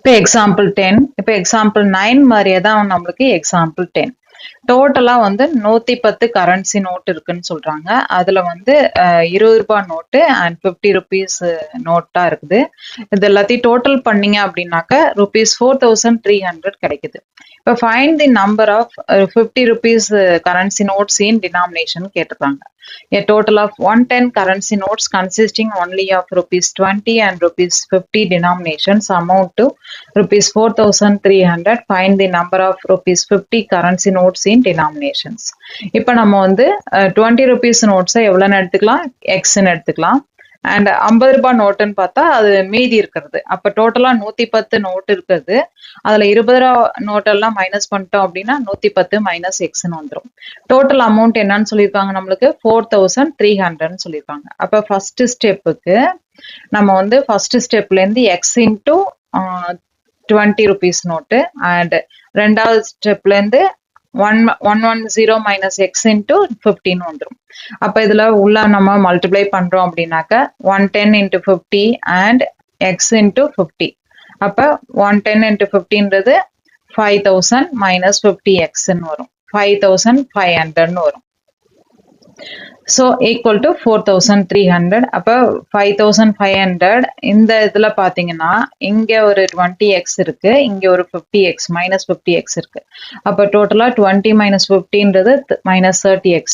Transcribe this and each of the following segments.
இப்போ எக்ஸாம்பிள் 10, இப்போ எக்ஸாம்பிள் 9 மாதிரியே தான் நம்மளுக்கு எக்ஸாம்பிள் 10. டோட்டலா வந்து 110 கரன்சி நோட் இருக்குன்னு சொல்றாங்க. அதுல வந்து ₹20 நோட்டு அண்ட் ₹50 நோட்டா இருக்குது. இது எல்லாத்தையும் டோட்டல் பண்ணீங்க அப்படின்னாக்க ₹4,300 கிடைக்குது. இப்போ find the number of ₹50 currency notes in denomination கேட்டிருக்காங்க. A total of 110 currency notes consisting only of ₹20 and ₹50 denominations amount to ₹4,300. Find the number of ₹50 currency notes in denominations. இப்போ நம்ம வந்து ₹20 நோட்ஸை எவ்வளோன்னு எடுத்துக்கலாம், எக்ஸ்ன்னு எடுத்துக்கலாம். அண்ட் ₹50 நோட்டுன்னு பார்த்தா அது மீதி இருக்கிறது. அப்போ டோட்டலா 110 நோட் இருக்கிறது. அதுல ₹20 நோட்டெல்லாம் மைனஸ் பண்ணிட்டோம் அப்படின்னா 110 மைனஸ் எக்ஸ்ன்னு வந்துடும். டோட்டல் அமௌண்ட் என்னன்னு சொல்லியிருக்காங்க, நம்மளுக்கு 4,300 சொல்லியிருக்காங்க. அப்ப ஃபர்ஸ்ட் ஸ்டெப்புக்கு நம்ம வந்து ஃபர்ஸ்ட் ஸ்டெப்ல இருந்து எக்ஸ் இன்டூ ₹20 நோட்டு அண்ட் ரெண்டாவது ஸ்டெப்ல இருந்து 110 மைனஸ் எக்ஸ் இன்டூ 15 வந்துடும். அப்ப இதுல உள்ள நம்ம மல்டிப்ளை பண்றோம் அப்படின்னாக்க 110 இன்டூ 50 அண்ட் எக்ஸ் இன்டூ 50. அப்ப 110 இன்டூ 50ன்றது 5,000 மைனஸ் 50x வரும், 5,500 வரும். So equal to 4,300. அப்போ 5,500 இந்த இதுல பாத்தீங்கன்னா இங்க ஒரு 20x இருக்கு, இங்க ஒரு 50x மைனஸ் 50x இருக்கு. அப்போ டோட்டலா 20 மைனஸ் 50ன்றது மைனஸ் 30x.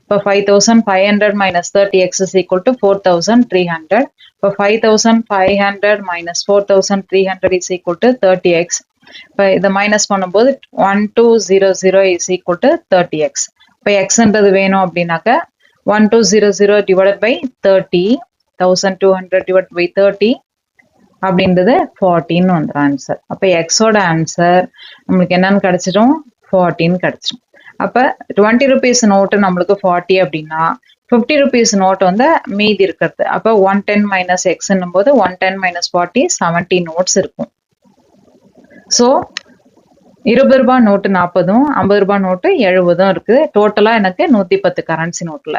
இப்போ 5,500 minus 30x is equal to 4,300. இப்போ 5,500 minus 4,300 is equal to 30x. இப்போ இதை மைனஸ் பண்ணும்போது 1200 இஸ் ஈக்குவல் டு 30x. இப்போ எக்ஸ்ன்றது வேணும் அப்படின்னாக்க 1200 டிவைடட் பை 30, 1200 டிவைட் பை 30 அப்படின்றது 14 வந்துடும் ஆன்சர். அப்போ எக்ஸோட ஆன்சர் நம்மளுக்கு என்னன்னு கிடைச்சிடும், 14 கிடைச்சிடும். அப்போ ₹20 நோட்டு நம்மளுக்கு 40 அப்படின்னா ₹50 நோட் வந்து மீதி இருக்கிறது. அப்போ 110 மைனஸ் எக்ஸ்ன்னும் போது 110 மைனஸ் 40 70 நோட்ஸ் இருக்கும். ஸோ ₹20 நோட்டு 40, ₹50 நோட்டு 70 இருக்குது. டோட்டலா எனக்கு 110 கரன்சி நோட்ல